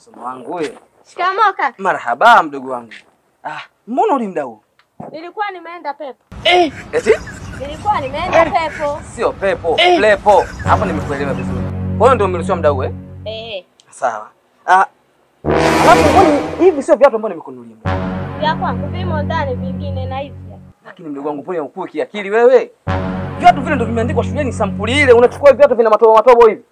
masomo yangu wewe. Shikamoo kaka. Marhaba mdogo wangu. Mbona ulimda huu? Nilikuwa nimeenda pepo. Eti? Nilikuwa nimeenda pepo. Sio pepo, plepo. Hapo nimekuelewa vizuri. Kwa hiyo ndio umeruhusiwa mda huu Sawa. Alafu mbona hivi sio viatu ambavyo nimekununulia? Vya kwangu vimo ndani vingine na hivi. Lakini mdogo wangu mbona ukue kiakili wewe? Viatu vile ndio vimeandikwa shuleni sampuli ile, unachukua viatu vina matobo hivi.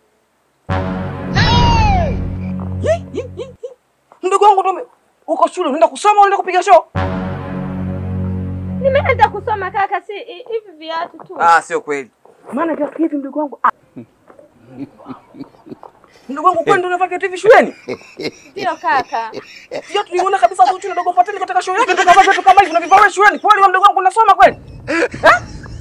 Mdogo wangu ndio uko shule unaenda kusoma au unaenda kupiga show? Nimeenda kusoma kaka, si hivi viatu tu. Sio kweli. Maana viatu hivi mdogo wangu. Mdogo wangu kwani ndio unavaa viatu hivi shuleni? Sio kaka. Viatu nimeona kabisa Zuchu na Dogo Fateni katika show yake tukavaa viatu kama hivi unavivaa shuleni. Kwani wewe mdogo wangu unasoma kweli?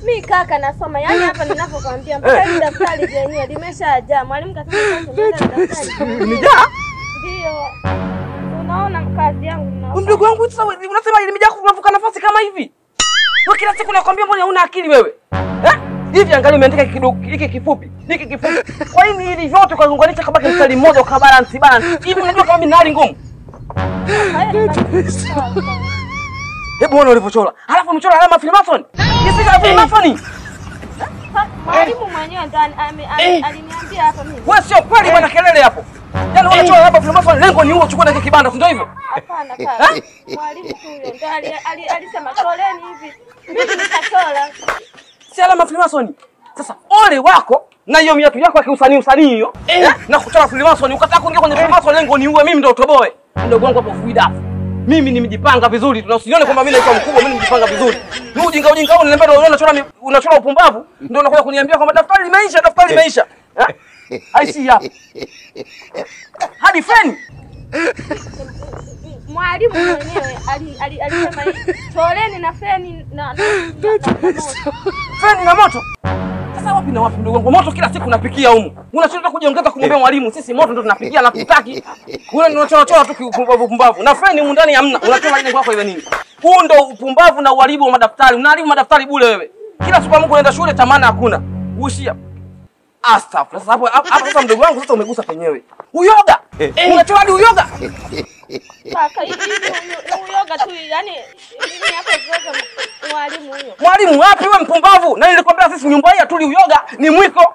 Mimi kaka nasoma, yani hapa ninapokuambia mpaka hili daftari lenyewe limeshajaa. Mwalimu kasema sasa daftari. Limejaa? Ndio. Unaona kazi yangu na. Mdogo wangu sasa unasema limejaa kuvuka nafasi kama hivi? Wewe kila siku nakwambia mbona huna akili wewe? Hivi angalia umeandika hiki kifupi. Hiki kifupi. Kwa nini hivi vyote ukaunganisha kabaki mstari mmoja ukabalance? Hivi unajua kama mimi nali ngumu? Hebu ona ulivyochora. Alafu umechora alama Freemason. Hizi kama Freemason. Mwalimu mwenyewe ndani aliniambia hapa mimi. Wewe sio kweli bwana kelele hapo. Yaani unachora alama Freemason lengo ni huo uchukue na kibanda, si ndio hivyo? Hapana kaka. Mwalimu huyo ndio alisema choreni hivi. Mimi nikachora. Si alama Freemason. Sasa ole wako na hiyo miatu yako ya kiusanii hiyo. Na kuchora Freemason ukataka kuingia kwenye Freemason lengo ni uwe mimi ndio utoboe. Mdogo wangu hapo fuida. Mimi nimejipanga vizuri. Tunasione kwamba mimi naitwa mkubwa, mimi nimejipanga vizuri. Ni ujinga huu unaniambia unachora upumbavu ndio unakuja kuniambia kwamba daftari limeisha. Haisi hapa. Hadi feni. Mwalimu mwenyewe alisema choreni na feni na moto. Feni na moto. Sasa wapi na wapi ndugu wangu? Moto kila siku unapikia humu. Unachotaka kujiongeza kumwambia mwalimu sisi moto ndio tunapikia na kutaki. Wewe unachora tu upumbavu. Na feni humu ndani hamna. Unachora ile kwako iwe nini? Huu ndio upumbavu na uharibu wa madaftari. Unaharibu madaftari bure wewe. Kila siku Mungu unaenda shule tamana hakuna. Ushia. Astaghfirullah. Sasa hapo sasa mdogo wangu sasa umegusa penyewe. Uyoga. Unachora hadi uyoga. Kaka hivi uyoga tu yani mimi hapa uyoga mwalimu huyo. Mwalimu wapi wewe mpumbavu? Na nilikwambia sisi nyumba hii atuli uyoga ni mwiko.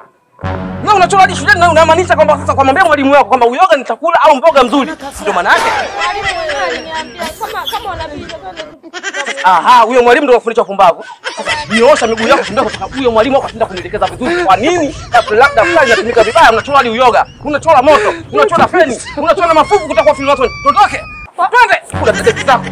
Wewe unachora hadi shuleni na unamaanisha kwamba sasa kwa mwambie mwalimu wako kwamba uyoga ni chakula au mboga mzuri. Ndio maana yake. Mwalimu mwenyewe aliniambia kama unapita huyo mwalimu ndio anafundisha upumbavu. Sasa niosha miguu yako ndio kutoka huyo mwalimu wako ashinda kunielekeza vizuri. Kwa nini? Daftari inatumika vibaya, unachora hadi uyoga, unachora moto, unachora feni, unachora mafuvu kutoka kwa Freemason. Tuondoke. Twende. Kuna tetesi zako.